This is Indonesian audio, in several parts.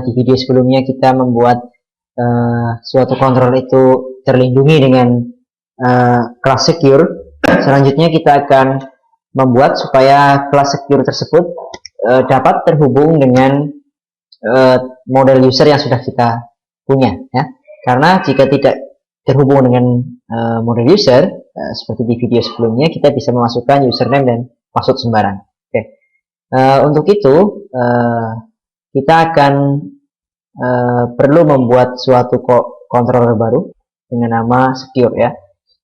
di video sebelumnya kita membuat suatu kontrol itu terlindungi dengan kelas secure. Selanjutnya kita akan membuat supaya kelas secure tersebut dapat terhubung dengan model user yang sudah kita punya, ya. Karena jika tidak terhubung dengan model user, seperti di video sebelumnya, kita bisa memasukkan username dan password sembarang. Oke. Untuk itu kita akan perlu membuat suatu controller baru dengan nama secure, ya.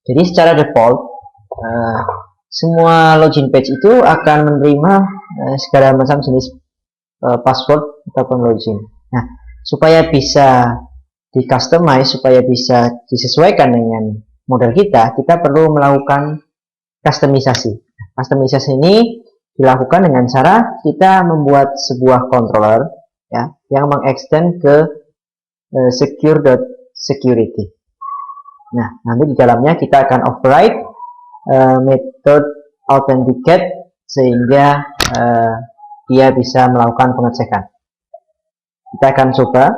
Jadi secara default semua login page itu akan menerima segala macam jenis password ataupun login. Nah, supaya bisa di customize, supaya bisa disesuaikan dengan model kita perlu melakukan customisasi. Customisasi ini dilakukan dengan cara kita membuat sebuah controller, ya, yang mengextend ke secure.security. Nah, nanti di dalamnya kita akan override method authenticate sehingga dia bisa melakukan pengecekan. Kita akan coba.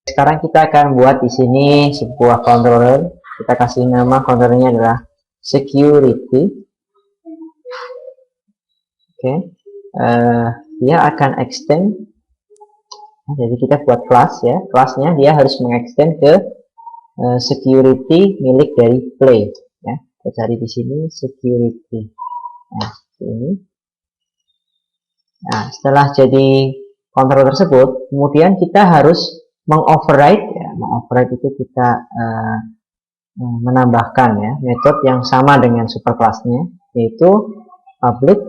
Sekarang kita akan buat di sini sebuah controller. Kita kasih nama controllernya adalah security. Oke. Dia akan extend. Jadi kita buat kelas, ya. Kelasnya dia harus mengextend ke security milik dari play, ya. Kita cari di sini security. Nah, ini. Nah, setelah jadi controller tersebut, kemudian kita harus mengoverride, ya. Mengoverride itu kita menambahkan, ya, metode yang sama dengan superclassnya, yaitu public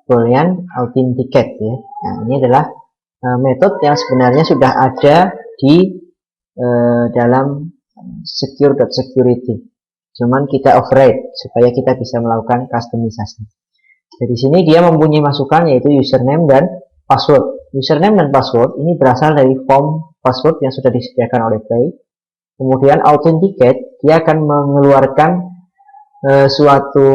boolean authenticate, ya. Nah, ini adalah metode yang sebenarnya sudah ada di dalam secure.security. Cuman kita override supaya kita bisa melakukan customisasi. Jadi sini dia mempunyai masukan yaitu username dan password. Username dan password ini berasal dari form password yang sudah disediakan oleh Play. Kemudian authenticate dia akan mengeluarkan suatu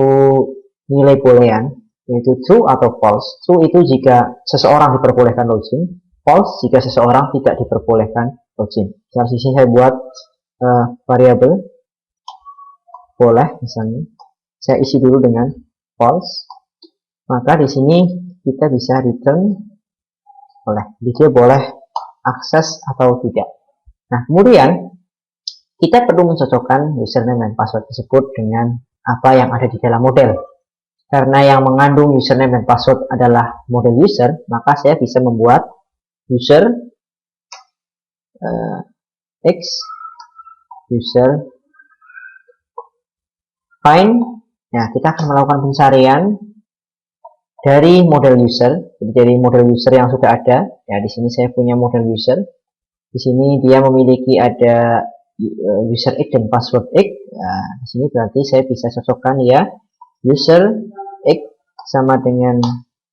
nilai boolean yaitu true atau false. True itu jika seseorang diperbolehkan login, false jika seseorang tidak diperbolehkan login. Di sini saya buat variabel boleh, misalnya saya isi dulu dengan false, maka di sini kita bisa return boleh, jadi dia boleh akses atau tidak. Nah, kemudian kita perlu mencocokkan username dan password tersebut dengan apa yang ada di dalam model. Karena yang mengandung username dan password adalah model user, maka saya bisa membuat user x user find. Nah, kita akan melakukan pencarian dari model user, jadi dari model user yang sudah ada. Ya, di sini saya punya model user. Di sini dia memiliki ada user x dan password x. Nah, di sini berarti saya bisa cocokkan, ya, user x sama dengan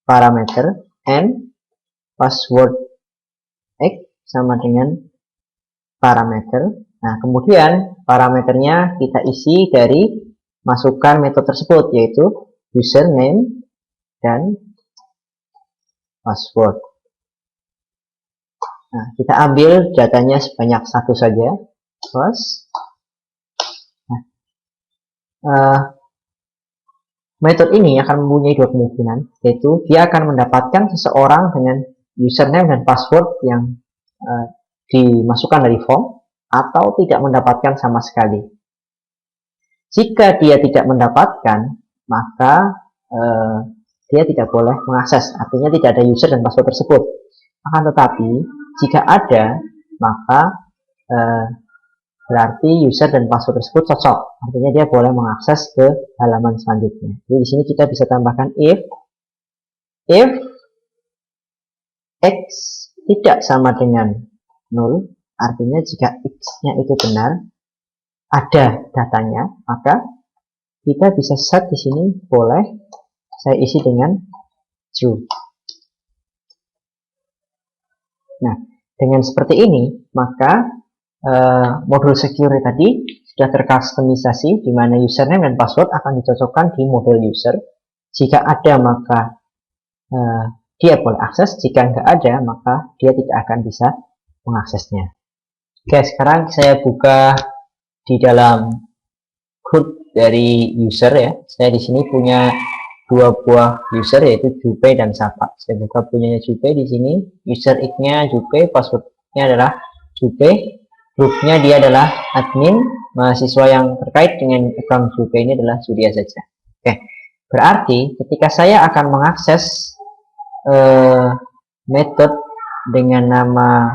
parameter n, password x sama dengan parameter. Nah, kemudian parameternya kita isi dari masukkan metode tersebut, yaitu username dan password. Nah, kita ambil datanya sebanyak satu saja. Plus. Nah, metode ini akan mempunyai dua kemungkinan, yaitu dia akan mendapatkan seseorang dengan username dan password yang dimasukkan dari form, atau tidak mendapatkan sama sekali. Jika dia tidak mendapatkan, maka dia tidak boleh mengakses, artinya tidak ada user dan password tersebut. Akan tetapi, jika ada, maka berarti user dan password tersebut cocok, artinya dia boleh mengakses ke halaman selanjutnya. Jadi di sini kita bisa tambahkan if x tidak sama dengan 0, artinya jika x-nya itu benar, ada datanya, maka kita bisa set di sini boleh saya isi dengan true. Nah, dengan seperti ini, maka modul secure tadi sudah terkustomisasi, di mana username dan password akan dicocokkan di model user, Jika ada maka dia boleh akses, jika nggak ada maka dia tidak akan bisa mengaksesnya. Oke, sekarang saya buka di dalam root dari user ya. Saya di sini punya dua buah user yaitu Jupe dan Sapa. Saya buka punyanya Jupe di sini. User id-nya Jupe, passwordnya adalah Jupe. Grupnya dia adalah admin. Mahasiswa yang terkait dengan account Jupe ini adalah Surya saja. Oke, berarti ketika saya akan mengakses metode dengan nama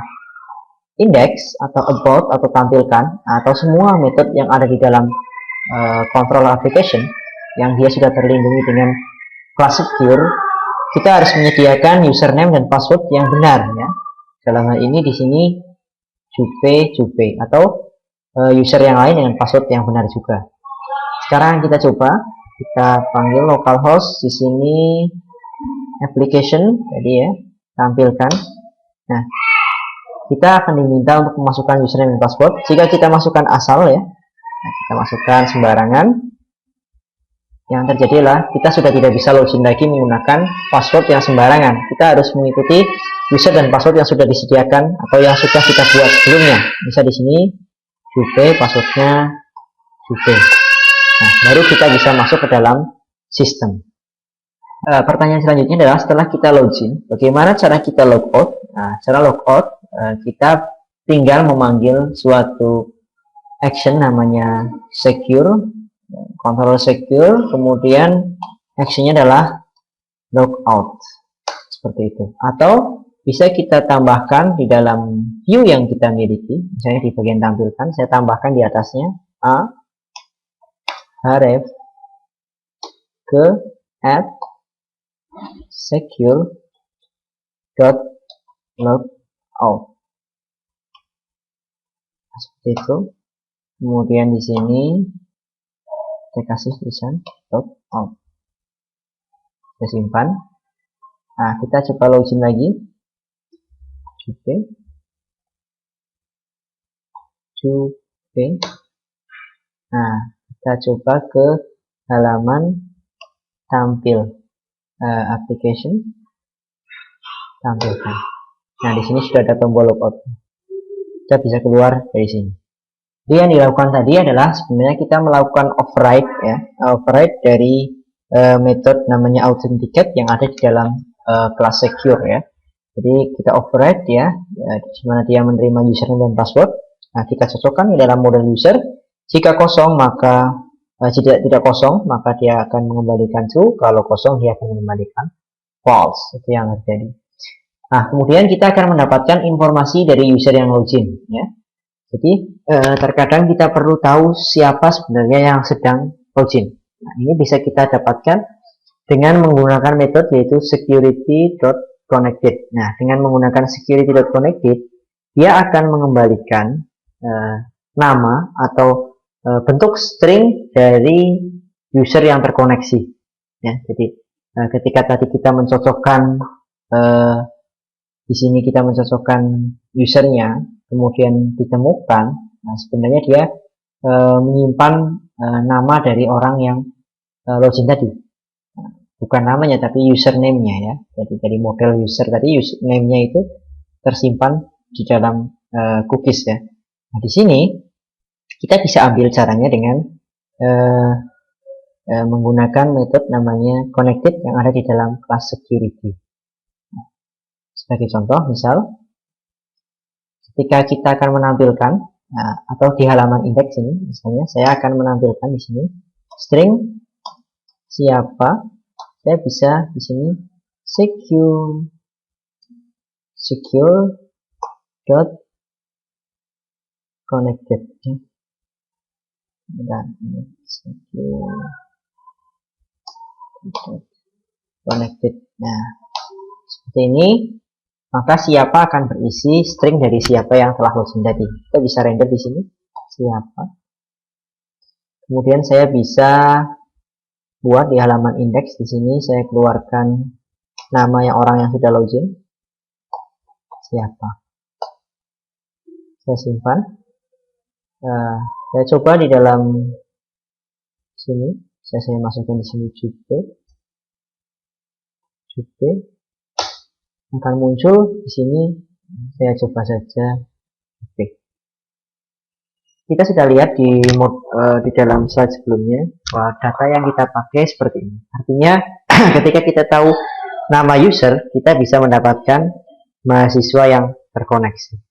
index atau about atau tampilkan atau semua metode yang ada di dalam control application yang dia sudah terlindungi dengan class secure, kita harus menyediakan username dan password yang benar ya. Dalam hal ini di sini Jupe atau user yang lain dengan password yang benar juga. Sekarang kita coba, kita panggil localhost di sini application jadi ya, tampilkan. Nah, kita akan diminta untuk memasukkan username dan password. Jika kita masukkan asal ya, nah, kita masukkan sembarangan, yang terjadi adalah kita sudah tidak bisa login lagi menggunakan password yang sembarangan. Kita harus mengikuti user dan password yang sudah disediakan atau yang sudah kita buat sebelumnya. Bisa di sini Jupe, passwordnya Jupe. Nah, baru kita bisa masuk ke dalam sistem. Pertanyaan selanjutnya adalah setelah kita login, bagaimana cara kita logout? Nah, cara logout kita tinggal memanggil suatu action namanya secure, control secure, kemudian actionnya adalah logout, seperti itu. Atau bisa kita tambahkan di dalam view yang kita miliki, misalnya di bagian tampilkan, saya tambahkan di atasnya a href ke add secure dot logout, seperti itu. Kemudian di sini saya kasih tulisan logout, saya simpan. Nah, kita coba login lagi. Jupe. Nah, kita coba ke halaman tampil application, tampilkan. Nah, di sini sudah ada tombol logout. Kita bisa keluar dari sini. Jadi yang dilakukan tadi adalah sebenarnya kita melakukan override ya, override dari metode namanya authenticate yang ada di dalam class secure ya. Jadi kita override ya, di mana dia menerima username dan password. Nah, kita cocokkan di dalam model user. Jika kosong maka tidak kosong maka dia akan mengembalikan true, kalau kosong dia akan mengembalikan false. Itu yang terjadi. Nah, kemudian kita akan mendapatkan informasi dari user yang login ya. Jadi terkadang kita perlu tahu siapa sebenarnya yang sedang login. Nah, ini bisa kita dapatkan dengan menggunakan metode yaitu security.connected. Nah, dengan menggunakan security.connected, dia akan mengembalikan nama atau bentuk string dari user yang terkoneksi. Ya, jadi ketika tadi kita mencocokkan di sini kita mencocokkan usernya, kemudian ditemukan, nah sebenarnya dia menyimpan nama dari orang yang login tadi, bukan namanya tapi username-nya ya. Jadi dari model user tadi username-nya itu tersimpan di dalam cookies ya. Nah, di sini kita bisa ambil caranya dengan menggunakan metode namanya connected yang ada di dalam class security. Nah, sebagai contoh, misal ketika kita akan menampilkan atau di halaman index ini, misalnya saya akan menampilkan di sini string siapa, saya bisa di sini secure dot connected dan connected. Nah, seperti ini, maka siapa akan berisi string dari siapa yang telah login tadi. Kita bisa render di sini siapa. Kemudian saya bisa buat di halaman index di sini saya keluarkan nama yang orang yang sudah login siapa. Saya simpan. Saya coba di dalam sini, saya masukkan di sini Jupe. Jupe akan muncul di sini. Saya coba saja. Oke. Kita sudah lihat di dalam slide sebelumnya bahwa data yang kita pakai seperti ini. Artinya ketika kita tahu nama user, kita bisa mendapatkan mahasiswa yang terkoneksi.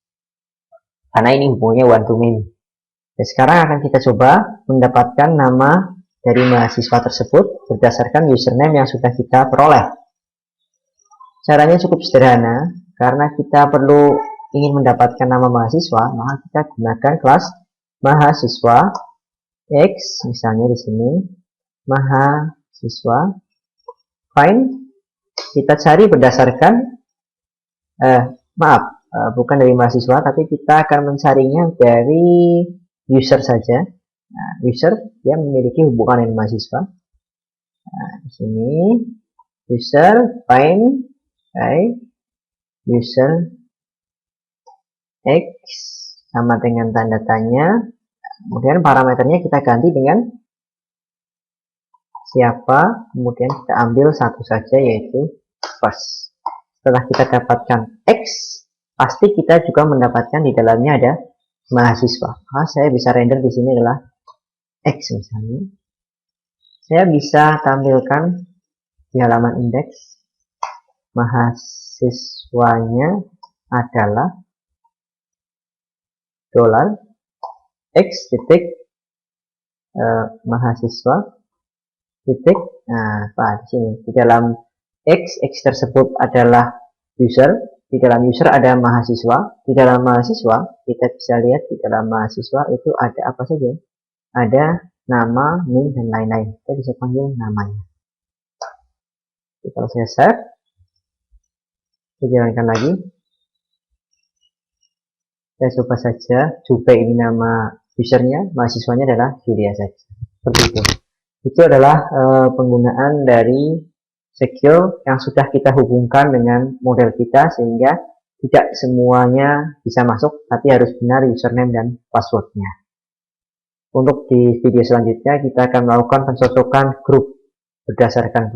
Karena ini hubungannya one to many. Dan sekarang akan kita coba mendapatkan nama dari mahasiswa tersebut berdasarkan username yang sudah kita peroleh. Caranya cukup sederhana, karena kita perlu ingin mendapatkan nama mahasiswa, maka kita gunakan kelas mahasiswa X, misalnya di sini mahasiswa find. Kita cari berdasarkan bukan dari mahasiswa, tapi kita akan mencarinya dari user saja. Nah, user yang memiliki hubungan dengan mahasiswa. Nah, di sini user find user X sama dengan tanda tanya. Kemudian parameternya kita ganti dengan siapa, kemudian kita ambil satu saja, yaitu first. Setelah kita dapatkan X, pasti kita juga mendapatkan di dalamnya ada mahasiswa. Maka saya bisa render di sini adalah X misalnya. Saya bisa tampilkan di halaman indeks mahasiswanya adalah $x titik mahasiswa titik. Nah, di sini di dalam X tersebut adalah user, di dalam user ada mahasiswa, di dalam mahasiswa kita bisa lihat di dalam mahasiswa itu ada apa saja, ada nama, name, dan lain-lain. Kita bisa panggil namanya. Jadi, kalau saya save, saya jalankan lagi. Saya coba saja, Jupe ini nama usernya, mahasiswanya adalah Julia saja. Seperti itu. Itu adalah penggunaan dari secure yang sudah kita hubungkan dengan model kita, sehingga tidak semuanya bisa masuk, tapi harus benar username dan passwordnya. Untuk di video selanjutnya kita akan melakukan pencocokan grup berdasarkan